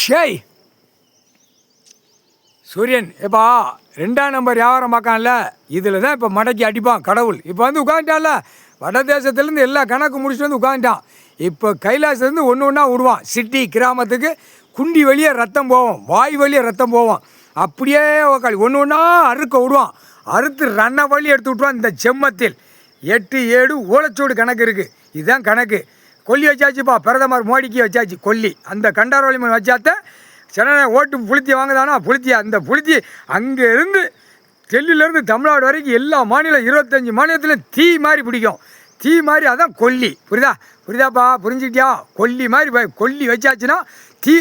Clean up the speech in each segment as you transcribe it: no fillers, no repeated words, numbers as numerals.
ஷேய் சூரியன் எப்பா 2ஆம் நம்பர் வியாபாரம் பார்க்கான்ல, இதில் தான் இப்போ மடக்கி அடிப்பான் கடவுள். இப்போ வந்து உட்காந்துட்டான்ல, வடதேசத்துலேருந்து எல்லா கணக்கு முடிச்சுட்டு வந்து உட்காந்துட்டான். இப்போ கைலாசத்துலேருந்து ஒன்று ஒன்றா விடுவான். சிட்டி கிராமத்துக்கு குண்டி வழியே ரத்தம் போவோம், வாய் வழியே ரத்தம் போவோம். அப்படியே ஒன்று ஒன்றா அறுக்க விடுவான். அறுத்து ரன்ன வழி எடுத்து விட்ருவான். இந்த செம்மத்தில் 8 7 ஓலச்சோடு கணக்கு இருக்குது. இதுதான் கணக்கு. கொல்லி வச்சாச்சுப்பா, பிரதமர் மோடிக்கு வச்சாச்சு கொல்லி. அந்த கண்டாரோலிமன் வச்சாத்த சில ஓட்டு புளுத்தி வாங்குதானா, புளுத்தி அந்த புளுத்தி அங்கேருந்து டெல்லியிலேருந்து தமிழ்நாடு வரைக்கும் எல்லா மாநிலம் 25 மாநிலத்திலும் தீ மாதிரி பிடிக்கும். தீ மாதிரி அதான் கொல்லி. புரியுதாப்பா, புரிஞ்சுக்கிட்டியா? கொல்லி மாதிரி கொல்லி வச்சாச்சுன்னா தீ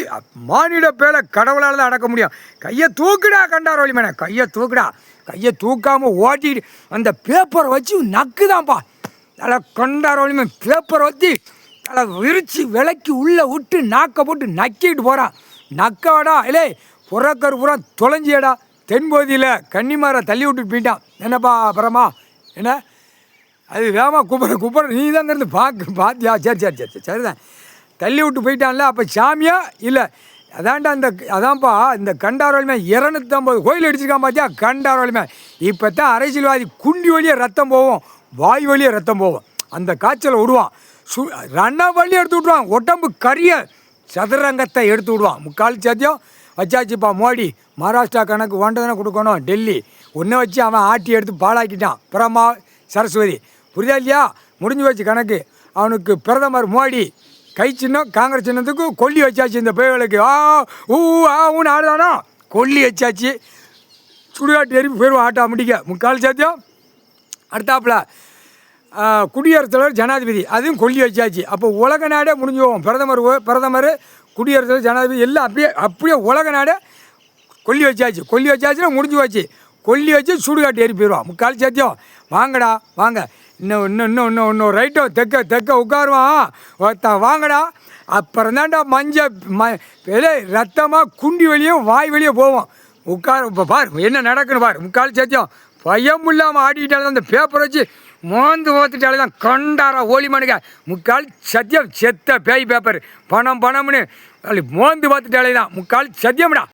மாநில பேரை கடவுளால் தான் அடக்க முடியும். கையை தூக்குடா கண்டாரோலிமனை, கையை தூக்குடா. கையை தூக்காமல் ஓட்டிட்டு அந்த பேப்பரை வச்சு நக்குதான்ப்பா. தலை கண்டாரோலிமன் பேப்பரை வச்சு தலை விரித்து விலைக்கு உள்ளே விட்டு நாக்கை போட்டு நக்கிட்டு போகிறான். நக்காடா இல்லை புறக்கரு புறா தொலைஞ்சியடா. தென்பகுதியில் கன்னிமாரை தள்ளி விட்டுட்டு போயிட்டான். என்னப்பா அப்புறமா என்ன அது வேமா குப்புற நீ தான் இருந்து பார்த்தியா? சரி சரிதான், தள்ளி விட்டு போயிட்டான்ல. அப்போ சாமியா இல்லை அதான்டா அதான்ப்பா இந்த கண்டாரோலிமே 250 கோயில் அடிச்சிருக்கான் பார்த்தியா கண்டாரோலிமே. இப்போ தான் அரசியல்வாதி குண்டி வழியே ரத்தம் போவோம், வாய் வழியே ரத்தம் போவோம். அந்த காய்ச்சலை விடுவான். ரன்ன வழி எடுத்து விட்ருவான். உடம்பு கரிய சதுரங்கத்தை எடுத்து விடுவான். முக்கால் சத்தியம் வச்சாச்சுப்பா மோடி. மகாராஷ்டிரா கணக்கு ஒன்றதானே கொடுக்கணும். டெல்லி ஒன்றை வச்சு அவன் ஆட்டி எடுத்து பாழாக்கிட்டான். பிரமா சரஸ்வதி புரியுதா இல்லையா? முடிஞ்சு வச்சு கணக்கு. அவனுக்கு பிரதமர் மோடி கை சின்னம் காங்கிரஸ் சின்னத்துக்கு கொல்லி வச்சாச்சு. இந்த பேய்களுக்கு ஊன்னு ஆடுதானோ கொல்லி வச்சாச்சு. சுடுகாட்டு எரிப்பி போயிடுவோம் ஆட்டா முடிக்க. முக்கால் சத்தியம். அடுத்தாப்புல குடியரசுத் தலைவர் ஜனாதிபதி அதையும் கொல்லி வச்சாச்சு. அப்போ உலக நாடே முடிஞ்சுவோம். பிரதமர் குடியரசுத் தலைவர் ஜனாதிபதி எல்லாம் அப்படியே உலக நாடே கொல்லி வச்சாச்சு. கொல்லி வச்சாச்சுன்னா முடிஞ்சு வச்சு கொல்லி வச்சு சுடுகாட்டு ஏறி போயிடுவான். முக்கால் சத்தியம். வாங்கடா வாங்க, இன்னும் ரைட்டோ தெக்க உட்காருவான் ஒருத்தன். வாங்கடா. அப்புறம் தான்டா ரத்தமாக குண்டி வெளியும் வாய் வெளியே போவோம். இப்போ பாரு என்ன நடக்குன்னு பாரு. முக்கால் சத்தியம். பயம் இல்லாமல் ஆடிக்கிட்டாலே அந்த பேப்பரை வச்சு மோந்து ஓத்துட்டாலே தான் கண்டாரா ஓலிமனுங்க. முக்கால் சத்தியம். செத்த பேய் பேப்பர் பணம்னு மோந்து பார்த்துட்டாலே தான் முக்கால் சத்தியம்டா.